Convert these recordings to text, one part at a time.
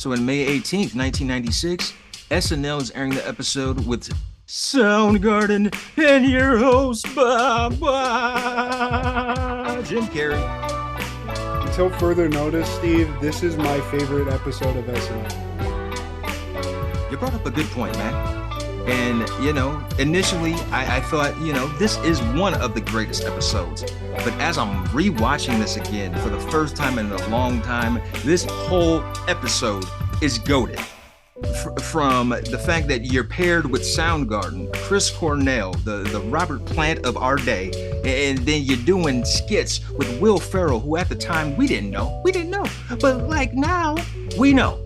So on May 18th, 1996, SNL is airing the episode with Soundgarden and your host, Jim Carrey. Until further notice, Steve, this is my favorite episode of SNL. You brought up a good point, man. And, initially I thought, this is one of the greatest episodes. But as I'm rewatching this again for the first time in a long time, this whole episode is goated. From the fact that you're paired with Soundgarden, Chris Cornell, the Robert Plant of our day, and then you're doing skits with Will Ferrell, who at the time we didn't know, but like now we know.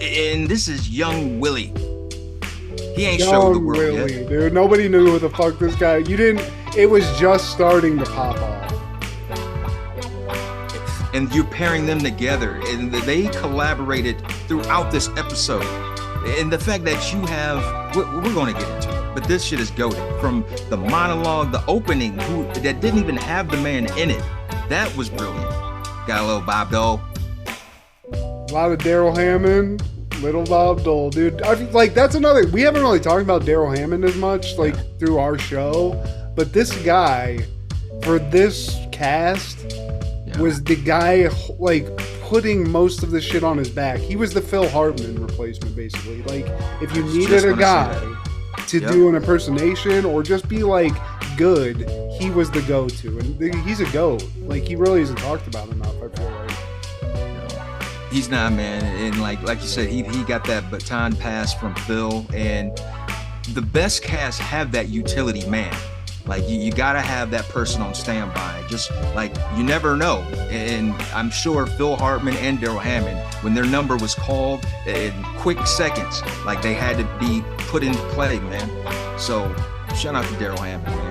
And this is young Willie. He ain't showed the world Willie, yet. dude. Nobody knew who the fuck this guy. It was just starting to pop off. And you're pairing them together, and they collaborated throughout this episode. And the fact that you have, we're going to get into it, but this shit is goated. From the monologue, the opening, that didn't even have the man in it. That was brilliant. Got a little Bob Dole. A lot of Daryl Hammond, little Bob Dole, dude. That's another. We haven't really talked about Daryl Hammond as much, through our show. But this guy, for this cast, was the guy putting most of the shit on his back. He was the Phil Hartman replacement, basically. If you needed a guy to do an impersonation or just be good, he was the go-to, and he's a goat. He really isn't talked about enough, I feel like. He's not, man. And like you said, he got that baton pass from Phil, and the best casts have that utility man. You gotta have that person on standby. Just you never know. And I'm sure Phil Hartman and Daryl Hammond, when their number was called in quick seconds, they had to be put into play, man. So shout out to Daryl Hammond, man.